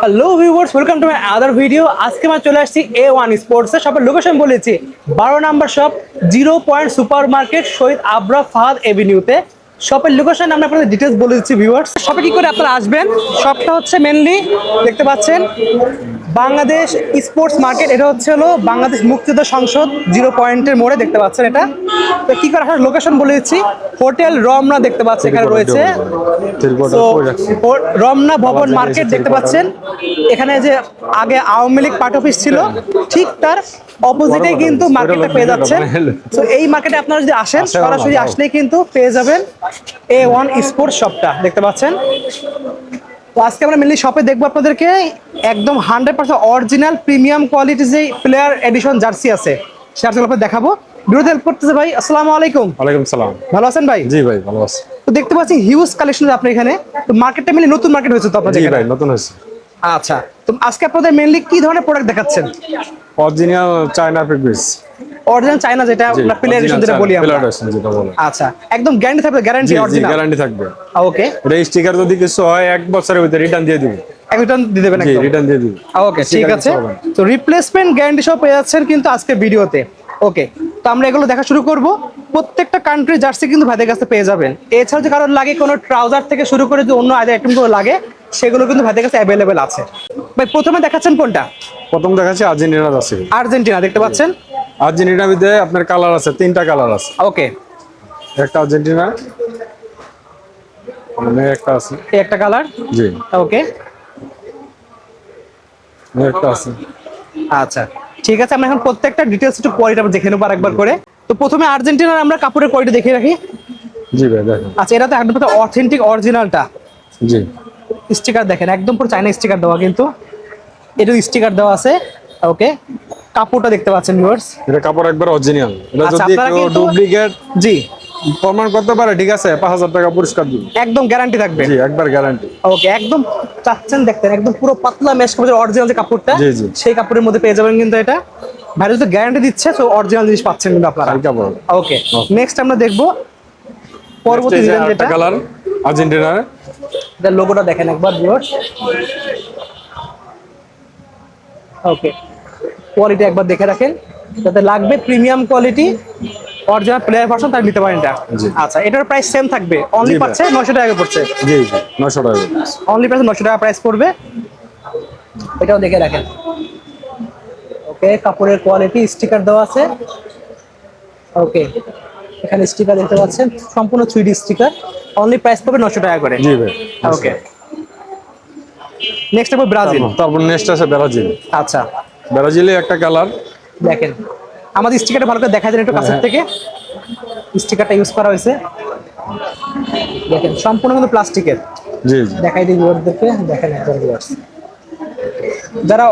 Hello viewers, welcome to my other video. আজকে আমরা চলে আসছি A1 স্পোর্টস এর শপের লোকেশন বলেছি 12 নম্বর শপ 0 পয়েন্ট সুপার মার্কেট শহীদ আবরার ফাহাদ এভিনিউতে। শপের লোকেশন আমরা আপনাদের ডিটেলস বলে দিচ্ছি ভিউয়ার্স। শপে কি করে আপনারা আসবেন? শপটা হচ্ছে মেনলি দেখতে পাচ্ছেন বাংলাদেশ স্পোর্টস মার্কেট। এটা হলো বাংলাদেশ মুক্তিযুদ্ধ সংসদ 0 পয়েন্টের মোড়ে দেখতে পাচ্ছেন। এটা তো কি করে আসার লোকেশন বলে দিচ্ছি, হোটেল রমনা দেখতে পাচ্ছেন এখানে রয়েছে। তো রমনা ভবন মার্কেট দেখতে পাচ্ছেন, এখানে যে আগে আওয়ামী লীগ পার্টি অফিস ছিল ঠিক তার অপোজিটে কিন্তু মার্কেটটা পেয়ে যাচ্ছেন। তো এই মার্কেটে আপনারা যদি আসেন, সরাসরি আসলেই কিন্তু পেয়ে যাবেন A1 স্পোর্টস শপটা দেখতে পাচ্ছেন। তো আজকে আমরা মেনলি শপে দেখবো আপনাদেরকে একদম 100% অরিজিনাল প্রিমিয়াম কোয়ালিটির যে প্লেয়ার এডিশন জার্সি আছে সেটা দেখাবো। বিরোধী হেল্প করতেছে ভাই। আসসালামু আলাইকুম। ওয়ালাইকুম সালাম। ভালো আছেন ভাই? জি ভাই ভালো আছি। তো দেখতে পাচ্ছি হিউজ কালেকশন আপনার এখানে। তো মার্কেটটা মেনলি নতুন মার্কেট হয়েছে তো আপনাদের? জি ভাই নতুন হয়েছে। আচ্ছা, তো আজকে আপনাদের মেনলি কি ধরনের প্রোডাক্ট দেখাচ্ছেন? Original China fabrics. Original China যেটা আমরা প্লেয়ার এডিশন যেটা বলি আমরা। প্লেয়ার এডিশন যেটা বলে। আচ্ছা, একদম গ্যারান্টি থাকবে? গ্যারান্টি জি অরিজিনাল গ্যারান্টি থাকবে। ওকে। এটা স্টিকার যদি কিছু হয় 1 বছরের ভিতরে রিটার্ন দিয়ে দিবেন। এক রিটার্ন দিয়ে দেবেন জি একদম? রিটার্ন দিয়ে দিবেন। ওকে ঠিক আছে। তো রিপ্লেসমেন্ট গ্যারান্টি সব পেয়ে যাচ্ছেন কিন্তু আজকে ভিডিওতে। ওকে, তো আমরা এগুলো দেখা শুরু করব। প্রত্যেকটা কান্ট্রি জার্সি কিন্তু ভাইদের কাছে পেয়ে যাবেন। এছাড়াও যে কারোর লাগে কোনো ট্রাউজার থেকে শুরু করে যে অন্য আইটেমগুলো লাগে সেগুলো কিন্তু ভাইদের কাছে অ্যাভেলেবেল আছে। ভাই প্রথমে দেখাচ্ছেন কোনটা? প্রথম দেখাচ্ছি আর্জেন্টিনা আছে। আর্জেন্টিনা দেখতে পাচ্ছেন। আর্জেন্টিনার ভিতরে আপনার কালার আছে, 3টা কালার আছে। ওকে, একটা আর্জেন্টিনা মানে একটা আছে, এই একটা কালার। জি ওকে একটা আছে। আচ্ছা ঠিক আছে, আমরা এখন প্রত্যেকটা ডিটেইলস একটু কোয়ালিটি আমরা দেখে নেবো আরেকবার করে। তো প্রথমে আর্জেন্টিনার আমরা কাপড়ের কোয়ালিটি দেখে রাখি। জি ভাই দেখেন। আচ্ছা, এটা তো একদম অথেন্টিক অরিজিনালটা। জি স্টিকার দেখেন, একদম পুরো চাইনা স্টিকার দেওয়া, কিন্তু এটা স্টিকার দেওয়া আছে। ওকে, কাপড়টা দেখতে পাচ্ছেন ভিউয়ার্স। এটা কাপড় একবার অরিজিনাল। এটা আচ্ছা, যদি আপনারা কেউ কিন্তু ডুপ্লিকেট জি প্রমাণ করতে পারে ঠিক আছে 5000 টাকা পুরস্কার দিব। একদম গ্যারান্টি থাকবে। জি একবার গ্যারান্টি। ওকে, একদম চাচ্ছেন দেখতেন একদম পুরো পাতলা মেশ কাপড়ের অরিজিনাল যে কাপড়টা, জি জি সেই কাপড়ের মধ্যে পেয়ে যাবেন কিন্তু এটা। ভাই যদি গ্যারান্টি দিচ্ছে তো অরিজিনাল জিনিস পাচ্ছেন কিন্তু আপনারা। এই কাপড়। ওকে, নেক্সট আমরা দেখবো পরবর্তী ডিজাইন যেটা কালার আর্জেন্টিনার। এর লোগোটা দেখেন একবার ভিউয়ার্স। ওকে, কোয়ালিটি একবার দেখে রাখেন, যাতে লাগবে premium quality original player version তার নিতে পারেন এটা। জি। আচ্ছা, এটার প্রাইস সেম থাকবে, অনলি জি ভাই। পাচ্ছে 900 টাকা পড়ছে। জি জি 900 টাকা। অনলি প্রাইস 900 টাকা প্রাইস পড়বে। এটাও দেখে রাখেন। ওকে, কাপড়ের কোয়ালিটি স্টিকার দেওয়া আছে। ওকে, এখানে স্টিকার দেখতে পাচ্ছেন, সম্পূর্ণ 3D স্টিকার। অনলি প্রাইস পড়বে 900 টাকা করে। জি ভাই। ওকে, নেক্সট হবে ব্রাজিল। তারপর নেক্সট আছে ব্রাজিল। আচ্ছা ব্রাজিলে একটা কালার দেখেন, আমাদের স্টিকারটা ভালো করে দেখা যায় একটু কাছের থেকে। স্টিকারটা ইউজ করা হয়েছে দেখেন, সম্পূর্ণ কিন্তু প্লাস্টিকের। জি জি দেখাই দিই ভিউয়ারদেরকে, দেখেন একবার ভিউয়ার্স। যারা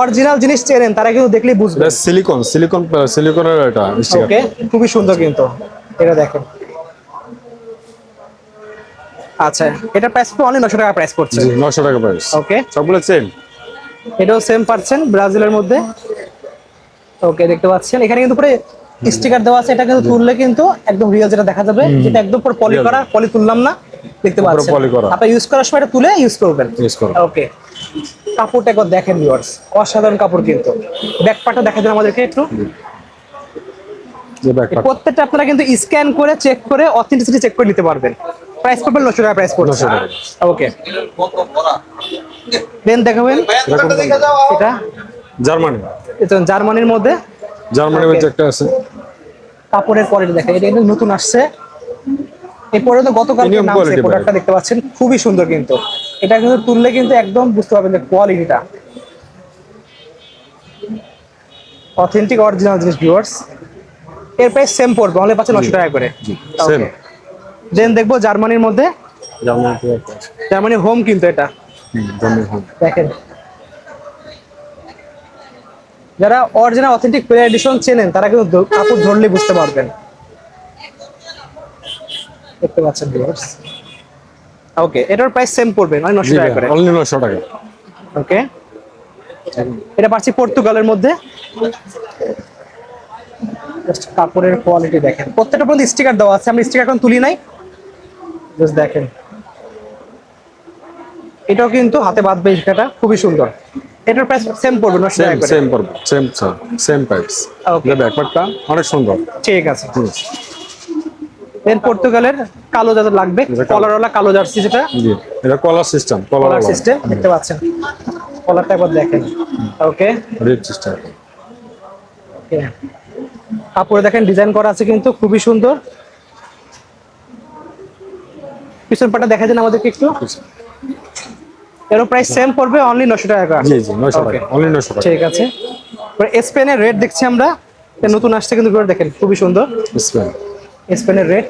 অরিজিনাল জিনিস চেনেন তারা কিন্তু দেখলেই বুঝবে। এটা সিলিকনের এটা স্টিকার। ওকে, খুবই সুন্দর কিন্তু এটা দেখেন। আচ্ছা, এটা প্রাইস তো অনলি 900 টাকা প্রাইস পড়ছে। জি 900 টাকা প্রাইস। ওকে, সবগুলো সেম। এটাও সেম পাচ্ছেন ব্রাজিলের মধ্যে। ওকে, দেখতে পাচ্ছেন এখানে কিন্তু পুরো স্টিকার দেওয়া আছে। এটা কিন্তু তুললে কিন্তু একদম রিয়েল যেটা দেখা যাবে, যেটা একদম পুরো পলি করা, পলি তুললাম না, দেখতে পাচ্ছেন। পলি করা। আপনি ইউজ করার সময় এটা তুলে ইউজ করবেন। ইউজ করুন। ওকে, কাপড়টা একবার দেখেন ভিউয়ার্স, অসাধারণ কাপড় কিন্তু। ব্যাক পার্টটা দেখা দেন আমাদেরকে একটু। যে ব্যাক পার্ট প্রত্যেকটা আপনারা কিন্তু স্ক্যান করে চেক করে অথেন্টিসিটি চেক করে নিতে পারবেন। প্রাইস পড়বে 900 টাকা প্রাইস পড়ছে। 900 টাকা। ওকে, দেন দেখাবেন এটা জার্মানি। এটা জার্মানির মধ্যে। জার্মানির মধ্যে একটা আছে। কাপড়ের কোয়ালিটি দেখেন, এটা কিন্তু নতুন আসছে। এরপরে তো গতকাল Premium নামছে quality প্রোডাক্টটা দেখতে পাচ্ছেন, খুবই সুন্দর কিন্তু। এটা কিন্তু তুললে কিন্তু একদম বুঝতে পারবেন যে কোয়ালিটিটা অথেন্টিক অরিজিনাল জিনিস ভিউয়ার্স। এর প্রাইস সেম পড়বে, অনলি পাচ্ছেন 900 টাকা করে। সেম। দেন দেখবো জার্মানির মধ্যে। জার্মানিতে একটা। জার্মানি হোম কিন্তু এটা জার্মানি হোম। দেখেন। যারা অরিজিনাল অথেন্টিক প্লেয়ার এডিশন চেনেন তারা কিন্তু কাপড় ধরলে বুঝতে পারবেন। দেখতে পাচ্ছেন ভিউয়ার্স। ওকে, এটার প্রাইস সেম পড়বে, মানে 900 টাকা করে। অনলি 900 টাকা। ওকে, এটা পাচ্ছি পর্তুগালের মধ্যে। জাস্ট কাপড়ের কোয়ালিটি দেখেন, প্রত্যেকটা পর্যন্ত স্টিকার দেওয়া আছে। আমি স্টিকার এখন তুলি নাই, জাস্ট দেখেন। এটাও কিন্তু হাতে বাঁধবে এটা খুবই সুন্দর। এটার প্রাইস সেম পড়বে 900 টাকা করে। সেম পড়বে, সেম প্রাইস। Okay. এটা ব্যাকপ্যাকটা অনেক সুন্দর। ঠিক আছে। দেন পর্তুগালের কালো যাদের লাগবে, এটা কালো। কলারওয়ালা কালো জার্সি যেটা, জি, এটা কলার সিস্টেম, কলার সিস্টেম দেখতে পাচ্ছেন। কলারটা একবার দেখেন। ওকে, রিপ সিস্টেম। কাপড়ে দেখেন ডিজাইন করা আছে কিন্তু খুবই সুন্দর। পিছন পাটা দেখা দেন আমাদেরকে একটু। এর প্রাইস সেম পড়বে অনলি 900 টাকা করে। জি 900 টাকা, Okay. অনলি 900 টাকা। ঠিক আছে। স্পেনের রেড দেখছি আমরা, এটা নতুন আসছে কিন্তু এগুলো দেখেন খুবই সুন্দর। স্পেন। স্পেনের রেড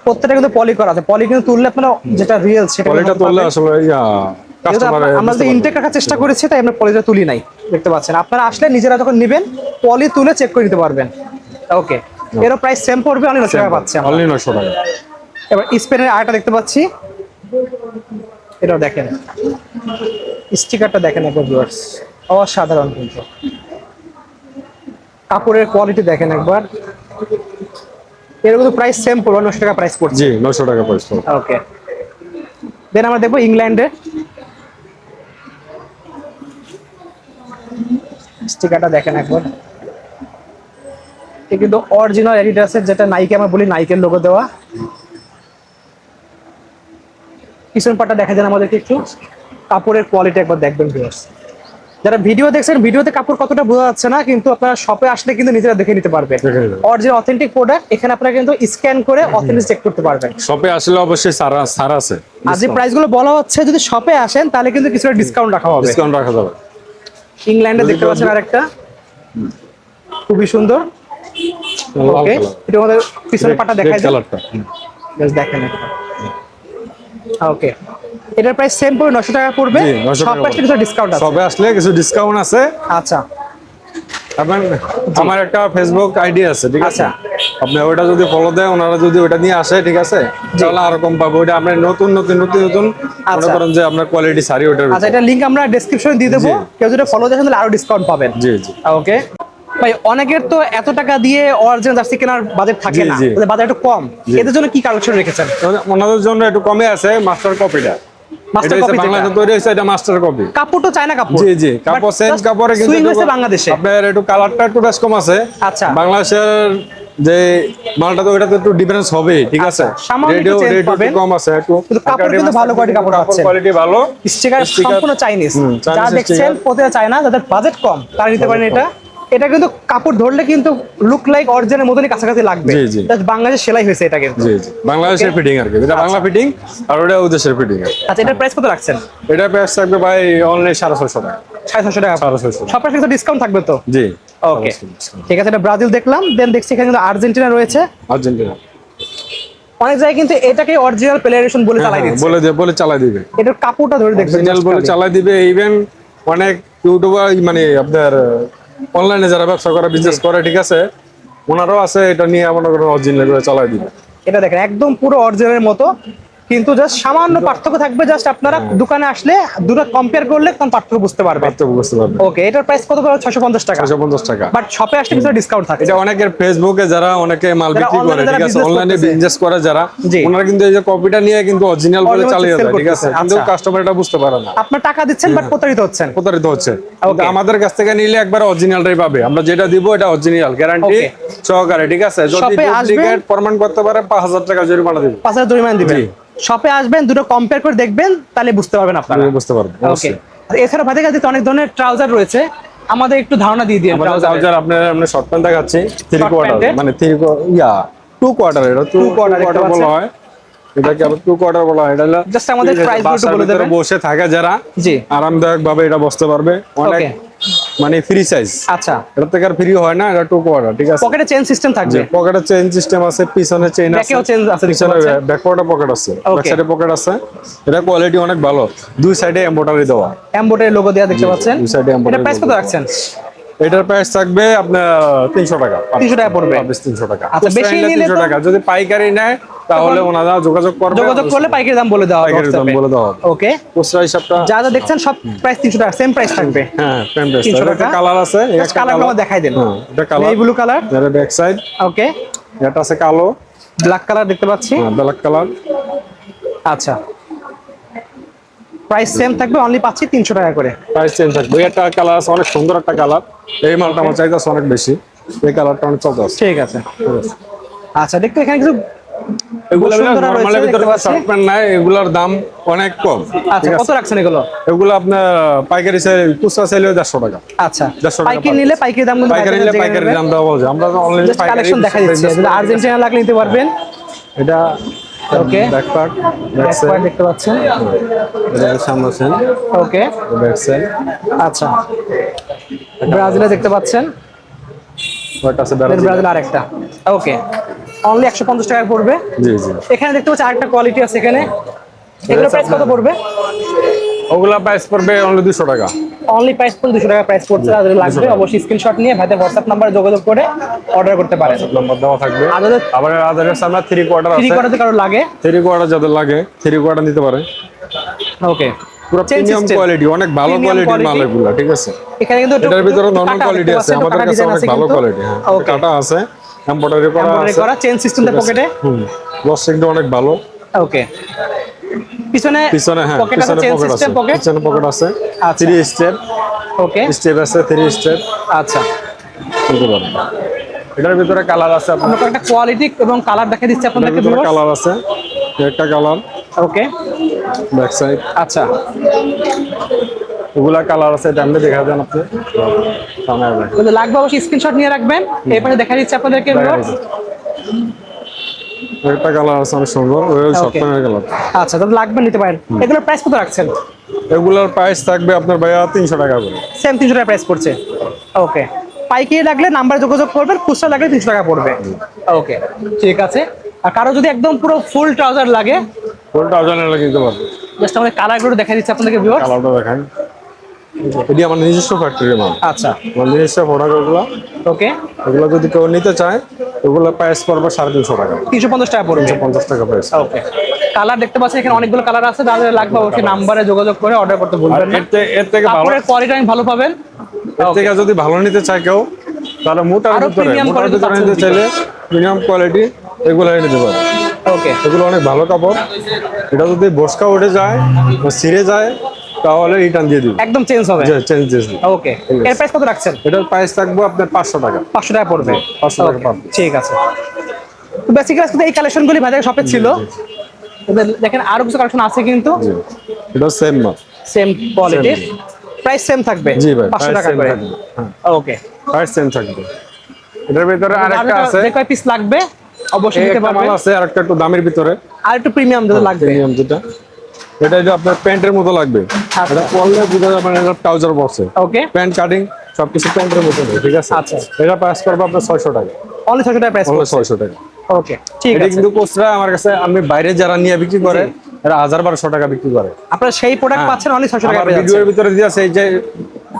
প্রত্যেকটা কিন্তু পলি করা আছে, পলি কিন্তু তুললে আপনারা যেটা রিয়েল সেটা কোয়ালিটি তুললে আসলে যেহেতু কাস্টমার আমরা যে ইনটেক রাখার চেষ্টা করেছি তাই আমরা পলিটা তুলি নাই, দেখতে পাচ্ছেন। আপনারা আসলে নিজেরা যখন নেবেন পলি তুলে চেক করে নিতে পারবেন। ওকে, এরও প্রাইস সেম পড়বে, অনেক 900 টাকা পাচ্ছে আমরা। অনলি 900 টাকা। এবার স্পেনের আরেকটা দেখতে পাচ্ছি, এটাও দেখেন, স্টিকারটা দেখেন একবার ভিউয়ার্স, অসাধারণ কিন্তু। কাপড়ের কোয়ালিটি দেখেন একবার, এর কিন্তু প্রাইস সেম পড়বে, 900 টাকা প্রাইস পড়ছে। জি 900 টাকা প্রাইস পড়বে। ওকে, দেন আমরা দেখবো ইংল্যান্ডের স্টিকারটা দেখেন একবার, এটা কিন্তু অরিজিনাল অ্যাডিডাসের, যেটা নাইকে আমরা বলি নাইকের লোগো দেওয়া। পিছন পাটটা দেখা যান আমাদেরকে একটু, কাপড়ের কোয়ালিটি একবার দেখবেন ভিউয়ার্স। যারা ভিডিও দেখছেন, ভিডিওতে কাপড় কতটা বোঝা যাচ্ছে না, কিন্তু আপনারা শপে আসলে কিন্তু নিজেরা দেখে নিতে পারবেন। দেখে নিতে পারবেন। অরিজিনাল অথেন্টিক প্রোডাক্ট এখানে আপনারা কিন্তু স্ক্যান করে অথেন্টিক চেক করতে পারবেন। শপে আসলে অবশ্যই সারা আছে, আর যে প্রাইসগুলো বলা হচ্ছে, যদি শপে আসেন তাহলে কিন্তু কিছুটা ডিসকাউন্ট রাখা হবে। ডিসকাউন্ট রাখা যাবে। ইংল্যান্ডে দেখতে পাচ্ছেন আরেকটা খুবই সুন্দর। লাল ওকে, কালার, এটা আমাদের পিছনের পাটা দেখাই দেন, কালারটা। জাস্ট দেখেন। ওকে, এটার প্রাইস সেম পড়বে, 900 টাকা পড়বে। জি 900 সব টাকা। প্রাইসে কিছু ডিসকাউন্ট আছে। শপে আসলে কিছু ডিসকাউন্ট আছে। আচ্ছা, আপনার আমার একটা ফেসবুক আইডি আছে, ঠিক আছে? আচ্ছা। আপনি ওটা যদি ফলো দেয়, ওনারা যদি ওটা নিয়ে আসে, ঠিক আছে, তাহলে আরো কম পাবো। ওটা আপনার নতুন মনে আচ্ছা। করেন যে আপনার কোয়ালিটি সারি ওটার আচ্ছা, এটা লিংক আমরা ডেসক্রিপশনে দিয়ে দেবো, জি। কেউ যদি ফলো দেন তাহলে আরো ডিসকাউন্ট পাবেন। জি জি। ওকে ভাই, অনেকের তো এত টাকা দিয়ে অরিজিনাল জার্সি কেনার বাজেট থাকে জি, না, জি। ওদের বাজেট একটু কম, এদের জন্য কি কালেকশন রেখেছেন? ওনাদের জন্য একটু কমে আছে মাস্টার কপিটা। মাস্টার এটা কপি বাংলাদেশে তৈরি হয়েছে, এটা মাস্টার কপি। কাপড় তো চায়না কাপড়। জি জি, কাপড় সেম কাপড়ে কিন্তু সুইং হয়েছে বাংলাদেশে। আপনার একটু কালারটা একটু বেশ কম আছে। আচ্ছা। বাংলাদেশের যে মালটা তো ওটাতে একটু ডিফারেন্স হবে, ঠিক আছে? সামান্য একটু change রেডিও পাবেন। কম আছে একটু, কিন্তু কাপড় কিন্তু ভালো কোয়ালিটি কাপড় পাচ্ছেন। কোয়ালিটি ভালো। স্টিকার সম্পূর্ণ চাইনিজ। চাইনিজ যা দেখছেন sticker। প্রতিটা চায়না, যাদের বাজেট কম তারা নিতে পারেন এটা। এটা কিন্তু কাপড় ধরলে কিন্তু লুক লাইক অরিজিনাল মতনই কাছাকাছি লাগবে। জি, জি। জাস্ট বাংলাদেশে সেলাই হয়েছে এটা কিন্তু। জি জি, বাংলাদেশের ফিটিং আর কি, এটা বাংলা ফিটিং, আর ওটা ওদেশের ফিটিং। আচ্ছা, এটার প্রাইস কত রাখছেন? এটা প্রাইস থাকবে ভাই অনলি 650 টাকা। 650 টাকা। 650 সব প্রাইসে কিন্তু ডিসকাউন্ট থাকবে তো? জি। ওকে, ঠিক আছে। এটা ব্রাজিল দেখলাম, দেন দেখছি এখানে কিন্তু আর্জেন্টিনা রয়েছে। আর্জেন্টিনা অনেক জায়গায় কিন্তু এটাকে অরিজিনাল প্লেয়ারেশন বলে চালাই দিচ্ছে। বলে চালাই দিবে। এটার কাপড়টা ধরে দেখবেন, অরিজিনাল বলে চালাই দিবে। ইভেন অনেক ইউটিউবার, মানে আপনার অনলাইনে যারা ব্যবসা করে, বিজনেস করে, ঠিক আছে, ওনারাও আছে, এটা নিয়ে মনে করেন অরিজিনাল করে চালাই দিবে। এটা দেখেন একদম পুরো অরিজিনালের মতো, কিন্তু জাস্ট সামান্য পার্থক্য থাকবে। জাস্ট আপনারা দোকানে আসলে দুটো কম্পেয়ার করলে কোন পার্থক্য বুঝতে পারবেন। পার্থক্য বুঝতে পারবে। ওকে, এটার প্রাইস কত পড়বে? 650 টাকা। 650 টাকা। বাট শপে আসলে কিছু ডিসকাউন্ট থাকে। এটা অনেকের ফেসবুকে যারা অনেকে মাল যারা বিক্রি করে, online-এ ঠিক আছে, business অনলাইনে করতেছে। বিজনেস করে যারা, জি। ওনারা কিন্তু এই যে কপিটা নিয়ে কিন্তু অরিজিনাল বলে Original চালিয়ে sell যায়, ঠিক আছে, করতেছে। কিন্তু আচ্ছা। কাস্টমার এটা বুঝতে পারে না। আপনার টাকা দিচ্ছেন বাট প্রতারিত হচ্ছেন। প্রতারিত হচ্ছে। কিন্তু আমাদের কাছ থেকে নিলে একবার অরিজিনালটাই পাবে। আমরা যেটা দিব এটা অরিজিনাল গ্যারান্টি Okay. সহকারে, ঠিক আছে? যদি শপে আসবেন- ডুপ্লিকেট প্রমাণ করতে পারে 5000 টাকা জরিমানা দিবে। 5000 জরিমানা দিবেন। জি। শপে আসবেন, দুটো কম্পেয়ার করে দেখবেন, তাহলে বুঝতে পারবেন আপনারা। বুঝতে পারবে ওকে, অবশ্যই। এছাড়া ভাতের কাছে অনেক ধরনের ট্রাউজার রয়েছে, আমাদের একটু ধারণা দিয়ে দিন। আমাদের ট্রাউজার আপনার শর্ট প্যান্ট দেখাচ্ছি, 3 Short কোয়ার্টার, pant-এর? মানে 2 কোয়ার্টার, এটা 2 quarter কোয়ার্টার দেখতে বলা হয়। এটাকে আবার 2 কোয়ার্টার বলা হয়। এটা হলো Just আমাদের price গুলো একটু বাসার বলে ভিতরে দেবেন। বসে থাকে যারা, জি। আরামদায়ক ভাবে এটা বসতে পারবে। অনেক Okay. মানে ফ্রি সাইজ। আচ্ছা, এটা থেকে আর ফ্রি হয় না, এটা 2 কোয়ার্টার, ঠিক আছে? পকেটে চেন সিস্টেম থাকবে। পকেটে চেইন সিস্টেম আছে, পিছনে চেইন আছে, ব্যাকেও চেন আছে, দেখতে পিছনে পাচ্ছেন। ব্যাকওয়ার্ডে পকেট আছে, Okay. ব্যাক সাইডে পকেট আছে। এটা কোয়ালিটি অনেক ভালো, দুই সাইডে এমব্রয়ডারি দেওয়া। এমবোর্ডের লোগো দেওয়া দেখতে পাচ্ছেন। দুই সাইডে এটা এমব্রয়ডারি। প্রাইস কত রাখছেন? এটার প্রাইস থাকবে আপনার 300 টাকা। 300 টাকা পড়বে। 300 টাকা। আচ্ছা, বেশি খুচরা নিলে 300 তো- টাকা। যদি পাইকারি নেয় তাহলে ওনারা যোগাযোগ করবে। যোগাযোগ করলে পাইকারি দাম বলে দেওয়া হবে। পাইকারি দাম বলে দেওয়া হবে। ওকে, খুচরা হিসাবটা যা যা দেখছেন সব প্রাইস 300 টাকা, সেম প্রাইস থাকবে। হ্যাঁ, পেন 300 একটা টাকা। কালার আছে, এই Just একটা কালারগুলো কালার দেখাই দেন। হ্যাঁ, এটা কালার এই ব্লু কালার। এর ব্যাক সাইড, ওকে, এটা আছে কালো, ব্ল্যাক কালার দেখতে পাচ্ছি। হ্যাঁ, ব্ল্যাক কালার, আচ্ছা, প্রাইস সেম থাকবে, অনলি পাচ্ছি 300 টাকা করে। প্রাইস চেঞ্জ থাকবে। একটা কালার আছে, অনেক সুন্দর একটা কালার, এই মালটা আমার চাইতেছে অনেক বেশি, এই কালারটা অনেক চলতে আছে। ঠিক আছে। আচ্ছা, দেখতে এখানে কিছু এগুলো সুন্দর রয়েছে, নরমালের ভিতরে দেখতে পাচ্ছি। শর্ট প্যান্ট নাই, এগুলোর দাম অনেক কম। আচ্ছা, ঠিক কত আছে, রাখছেন এগুলো? এগুলো আপনার পাইকারি চাইলে, খুচরা চাইলে 150 টাকা। আচ্ছা, 150 টাকা পাইকারি নিলে পাইকারি দাম কিন্তু পাইকারি নিলে পাইকারি দাম দেওয়া বলছে, আমরা অনলাইনে জাস্ট পাইকারি কালেকশন দেখা দিচ্ছে, যদি আর্জেন্টিনা লাগলে নিতে পারবেন। এটা ওকে, ব্যাকপ্যাক, ব্যাকপ্যাক দেখতে পাচ্ছেন। এটা সামনে আছে ওকে, ব্যাক সাইড, আচ্ছা, ব্রাজিলে দেখতে পাচ্ছেন, ওটা আছে ব্যারাজ। ব্রাজিল আরেকটা। ওকে, অনলি 150 টাকা পড়বে। জি জি, এখানে দেখতে পাচ্ছি আরেকটা কোয়ালিটি আছে এখানে, এগুলো প্রাইস কত পড়বে? ওগুলা প্রাইস পড়বে অনলি 200 টাকা। অনলি প্রাইস পড়বে 200 টাকা প্রাইস পড়ছে। যাদের লাগবে অবশ্যই স্ক্রিনশট নিয়ে ভাইদের হোয়াটসঅ্যাপ নাম্বারে যোগাযোগ করে অর্ডার করতে পারেন। নম্বর দেওয়া থাকবে। আবার আদারের সামনে 3 কোয়ার্টার আছে, 3 কোয়ার্টার কারো লাগে, 3 কোয়ার্টার যাদের লাগে 3 কোয়ার্টার নিতে পারে। ওকে, পুরো প্রিমিয়াম কোয়ালিটি, অনেক ভালো Premium কোয়ালিটির quality। মাল এগুলো, ঠিক আছে। এখানে কিন্তু এটার ভিতরে নরমাল কাটা কোয়ালিটি দেখতে আছে, পাচ্ছেন, আমাদের কাটা কাছে design অনেক আছে ভালো কিন্তু। কোয়ালিটি। হ্যাঁ, ওকে, কাটা আছে, এমব্রয়ডারি করা এমব্রয়ডারি আছে, করা, চেন সিস্টেমটা পকেটে। লসিংটা অনেক ভালো। ওকে, পিছনে পিছনে, হ্যাঁ পকেট আছে, পিছনে চেন পকেট আছে, সিস্টেম পকেট। পিছনে পকেট আছে, আচ্ছা। 3 স্টেপ, ওকে, স্টেপ আছে 3 স্টেপ আচ্ছা, নিতে পারেন। এটার ভিতরে কালার আছে, আপনার আমরা একটা কোয়ালিটি এবং কালার দেখা দিচ্ছি এটার আপনাদেরকে ভিতরে ভিউয়ার্স। কালার আছে, একটা কালার ওকে, ব্যাক সাইড, আচ্ছা, ওগুলা কালার আছে, এটা আপনি দেখা দেন আপনি সামনে আসবেন। যদি লাগবে অবশ্যই স্ক্রিনশট নিয়ে রাখবেন। এরপরে দেখা দিচ্ছি আপনাদেরকে ভিউয়ার্স। একটা কালার আছে অনেক সুন্দর, ওই শর্ট Okay. প্যান্টের কালার। আচ্ছা, তাহলে লাগবে নিতে পারেন। এগুলোর প্রাইস কত রাখছেন? এগুলোর প্রাইস থাকবে আপনার ভাইয়া 300 টাকা করে। সেম 300 টাকা প্রাইস পড়ছে। ওকে, পাইকারি লাগলে নাম্বারে যোগাযোগ করবেন, খুচরা লাগলে 300 টাকা পড়বে। ওকে, ঠিক আছে। আর কারো যদি একদম পুরো ফুল ট্রাউজার লাগে, কোনটা অজানা লাগে দিতে পারবে। জাস্ট আমাদের কালারগুলো দেখা দিচ্ছি আপনাদেরকে ভিউয়ার্স। কালারটা দেখান, এটি আমার নিজস্ব ফ্যাক্টরি মাল, আচ্ছা, আমার নিজস্ব প্রোডাক্ট ওগুলো। ওকে, এগুলো যদি কেউ নিতে চায়, ওগুলো প্রাইস পড়বে 350 টাকা, 350 টাকা পড়বে। 50 টাকা প্রাইস। ওকে, কালার দেখতে পাচ্ছেন এখানে অনেকগুলো কালার আছে, যাদের লাগবে অবশ্যই নাম্বারে যোগাযোগ করে অর্ডার করতে আর ভুলবেন না। এর থেকে ভালো, কাপড়ের কোয়ালিটি আমি ভালো পাবেন। এর থেকে যদি ভালো নিতে চায় কেউ, তাহলে মোটার আরো ভিতরে premium quality নিতে পাচ্ছেন চাইলে প্রিমিয়াম কোয়ালিটি এগুলো নিতে পারে। ওকে, এগুলো অনেক ভালো কাপড়। এটা যদি বসকা উঠে যায় বা ছিঁড়ে যায়, তাহলে রিটার্ন দিয়ে দিবে, একদম চেঞ্জ হবে। চেঞ্জ দিয়ে দিবে। ওকে, এর প্রাইস কত রাখছেন? এটার প্রাইস থাকবে আপনার 500 টাকা। 500 টাকা পড়বে। 500 টাকা Okay, পাবে। ঠিক আছে। তো বেসিক্যালি আজকে এই কালেকশনগুলি ভাইদের শপে ছিল। এবার দেখেন আরো কিছু কালেকশন আছে কিন্তু জি, এটা সেম মাল, সেম কোয়ালিটির, প্রাইস সেম থাকবে। জি ভাই, 500 price টাকা same করে। থাকবে। হ্যাঁ, ওকে, প্রাইস সেম থাকবে। এটার ভিতরে আরেকটা আছে, যে কয় পিস লাগবে অবশ্যই এই নিতে একটা মাল পারবেন। আছে, আরেকটা একটু দামের ভিতরে, আর একটু প্রিমিয়াম যদি লাগবে। প্রিমিয়াম যেটা, এটা যে আপনার প্যান্টের মতো লাগবে, এটা পরলে বুঝা যাবে না এটা ট্রাউজার বক্সে, ওকে, প্যান্ট কাটিং সবকিছু প্যান্টের মতো নেই, ঠিক আছে। আচ্ছা। এটা প্রাইস করবে আপনার 600 টাকা, অনলি 600 টাকা প্রাইস অনলি পড়ছে। 600 টাকা। ওকে, ঠিক এটা আছে। কিন্তু কোচরা আমার কাছে, আমি বাইরে যারা নিয়ে বিক্রি করে, এরা 1000-1200 টাকা বিক্রি করে। আপনারা সেই প্রোডাক্ট হ্যাঁ। পাচ্ছেন অনলি 600 টাকা আমার পেয়ে ভিডিওর যাচ্ছেন। ভিতরে দিয়েছে এই যে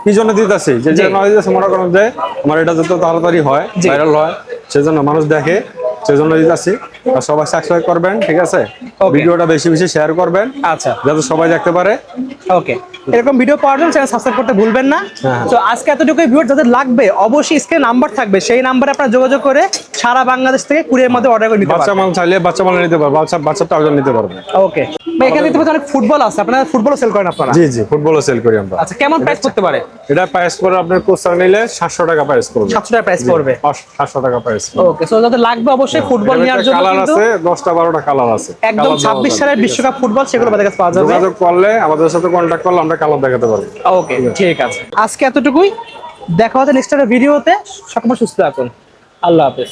কি জন্য দিতেছি, যে জি। নয় দিতেছে, মনে করেন যে আমার এটা যত তাড়াতাড়ি হয়, জি। ভাইরাল হয়, সেজন্য মানুষ দেখে, সেজন্য দিতেছি। আর সবাই সাবস্ক্রাইব করবেন, ঠিক আছে। Okay. ভিডিওটা বেশি বেশি শেয়ার করবেন, আচ্ছা, যাতে সবাই দেখতে পারে। ওকে, এরকম ভিডিও পাওয়ার জন্য চ্যানেল সাবস্ক্রাইব করতে ভুলবেন না। হ্যাঁ। তো আজকে এতটুকুই ভিউয়ার, যাদের লাগবে অবশ্যই স্ক্রিনে নাম্বার থাকবে, সেই নাম্বারে আপনারা যোগাযোগ করে সারা বাংলাদেশ থেকে কুরিয়ার মধ্যে অর্ডার করে নিতে বাচ্চা পারবেন। মাল চাইলে বাচ্চা মাল নিতে পারবে, বাচ্চা ট্রাউজার নিতে পারবে। ওকে, এখানে দেখতে পাচ্ছেন অনেক ফুটবল আছে, আপনারা ফুটবলও সেল করেন আপনারা? জি জি, ফুটবলও সেল করি আমরা। আচ্ছা, কেমন প্রাইস করতে পারে? এটা প্রাইস পড়বে আপনার কোচার নিলে 700 টাকা প্রাইস পড়বে, 700 টাকা প্রাইস পড়বে। 700 টাকা প্রাইস। ওকে, সো যাদের লাগবে অবশ্যই ফুটবল নেওয়ার জন্য কালার কিন্তু আছে 10টা-12টা কালার আছে, একদম Colour দেওয়া 26 যাবে, সালের ঠিক আছে। বিশ্বকাপ ফুটবল সেগুলো আমাদের কাছে পাওয়া যাবে। যোগাযোগ করলে, আমাদের সাথে কন্ট্যাক্ট করলে আমরা কালার দেখাতে পারবো। ওকে, ঠিক আছে। আজকে এতটুকুই, দেখা হচ্ছে নেক্সট একটা ভিডিওতে। সকলে সুস্থ থাকুন, আল্লাহ হাফেজ।